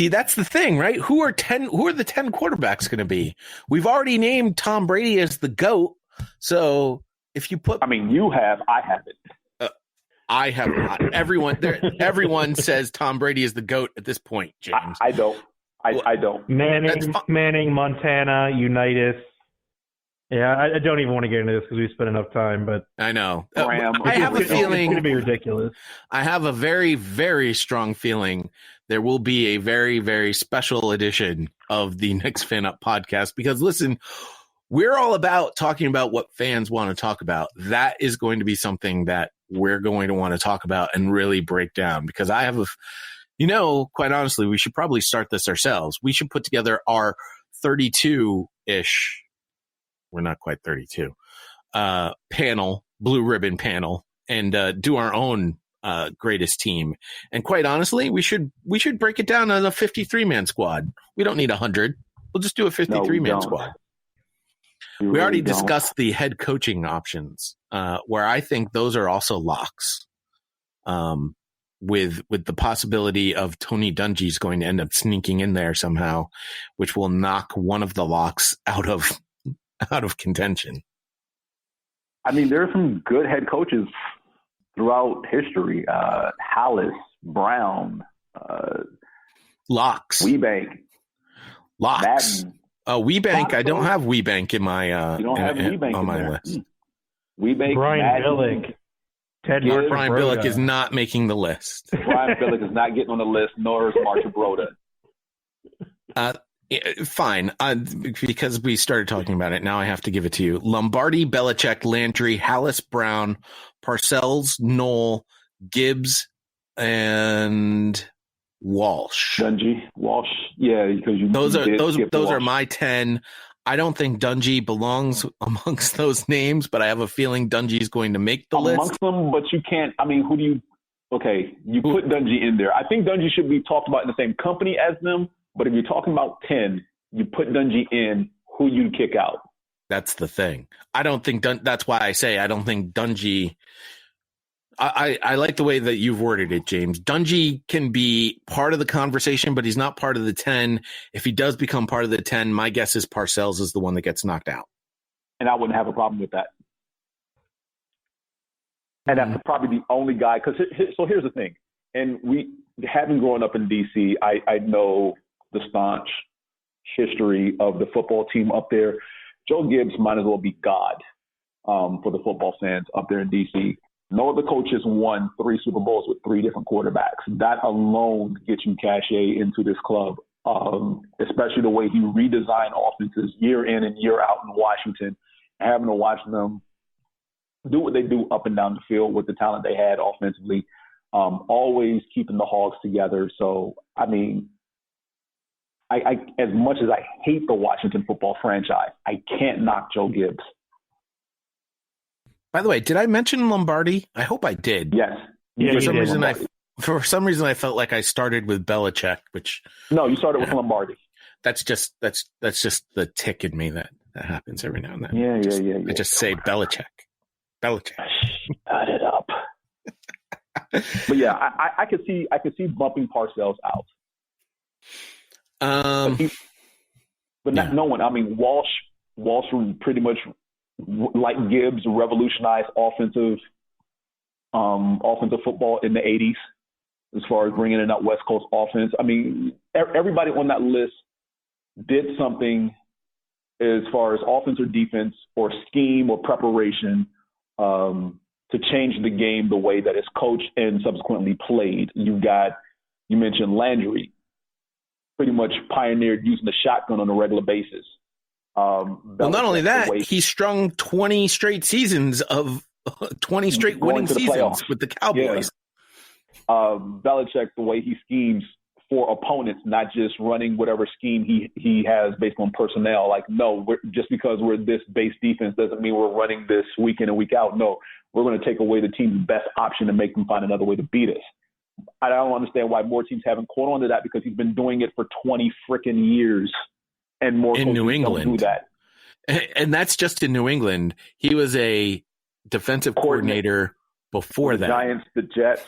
see, that's the thing, right? Who are the 10 quarterbacks going to be? We've already named Tom Brady as the GOAT. So if you put, you have, I haven't. I have not. Everyone says Tom Brady is the GOAT at this point, James. I don't. I don't. Manning, Montana, Unitas. Yeah, I don't even want to get into this because we spent enough time, but I know. I have a feeling it's going to be ridiculous. I have a very, very strong feeling there will be a very, very special edition of the Next Fan Up podcast because, listen, we're all about talking about what fans want to talk about. That is going to be something that we're going to want to talk about and really break down because I have quite honestly, we should probably start this ourselves. We should put together our 32-ish. We're not quite 32 panel, blue ribbon panel, and do our own greatest team. And quite honestly, we should break it down as a 53-man squad. We don't need 100. We'll just do a 53-man squad. We already discussed the head coaching options, where I think those are also locks. With the possibility of Tony Dungy's going to end up sneaking in there somehow, which will knock one of the locks out of contention. There are some good head coaches throughout history. Hallis, Brown, locks. Weebank. Locks. Madden. Weebank. I don't have Weebank in my you don't have Weebank on my there. list. Weebank, Brian Madden, Billick. Ted Brian Billick is not making the list. Brian Billick is not getting on the list, nor is Marshall Broda. Fine. Because we started talking about it, now I have to give it to you. Lombardi, Belichick, Landry, Hallis, Brown, Parcells, Knoll, Gibbs, and Walsh. Dungy, Walsh. Yeah, because those are my 10. I don't think Dungy belongs amongst those names, but I have a feeling Dungy's going to make the list. Amongst them, but you can't. Who do you? Okay, you put Dungy in there. I think Dungy should be talked about in the same company as them. But if you're talking about 10, you put Dungy in. Who you kick out? That's the thing. I don't think that's why I say I don't think Dungy. I like the way that you've worded it, James. Dungy can be part of the conversation, but he's not part of the 10. If he does become part of the 10, my guess is Parcells is the one that gets knocked out. And I wouldn't have a problem with that. And that's probably the only guy. So here's the thing. And having grown up in D.C., I know the staunch history of the football team up there. Joe Gibbs might as well be God for the football fans up there in D.C. No other coaches won 3 Super Bowls with 3 different quarterbacks. That alone gets you cachet into this club, especially the way he redesigned offenses year in and year out in Washington, having to watch them do what they do up and down the field with the talent they had offensively, always keeping the Hogs together. So, I as much as I hate the Washington football franchise, I can't knock Joe Gibbs. By the way, did I mention Lombardi? I hope I did. Yes. Yeah, for some reason I felt like I started with Belichick, which no, you started with Lombardi. That's just the tick in me that happens every now and then. Yeah. I just say Belichick. Shut it up. But yeah, I could see bumping Parcells out. But not no one. Walsh pretty much, like Gibbs, revolutionized offensive football in the 80s as far as bringing in that West Coast offense. Everybody on that list did something as far as offense or defense or scheme or preparation to change the game the way that it's coached and subsequently played. You mentioned Landry, pretty much pioneered using the shotgun on a regular basis. Well, not only that, he strung 20 straight seasons of 20 straight winning seasons with the Cowboys. Yeah. Belichick, the way he schemes for opponents, not just running whatever scheme he has based on personnel. Like, no, just because we're this base defense doesn't mean we're running this week in and week out. No, we're going to take away the team's best option and make them find another way to beat us. I don't understand why more teams haven't caught on to that, because he's been doing it for 20 freaking years. And more in New England. Don't do that. And that's just in New England. He was a defensive coordinator before that. Giants, the Jets.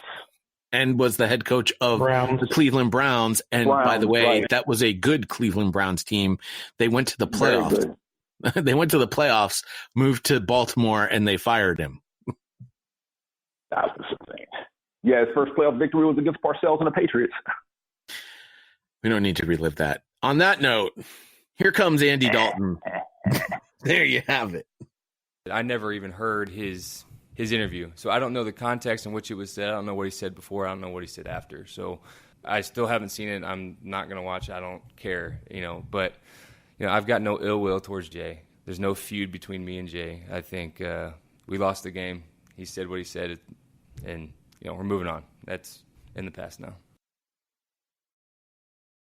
and was the head coach of Browns. the Cleveland Browns. And by the way, right. that was a good Cleveland Browns team. They went to the Very playoffs. good. They went to the playoffs, moved to Baltimore, and they fired him. That was insane. Yeah, his first playoff victory was against Parcells and the Patriots. We don't need to relive that. On that note, here comes Andy Dalton. There you have it. I never even heard his interview, so I don't know the context in which it was said. I don't know what he said before. I don't know what he said after. So I still haven't seen it. I'm not going to watch it. I don't care, But, I've got no ill will towards Jay. There's no feud between me and Jay. I think we lost the game. He said what he said, and, we're moving on. That's in the past now.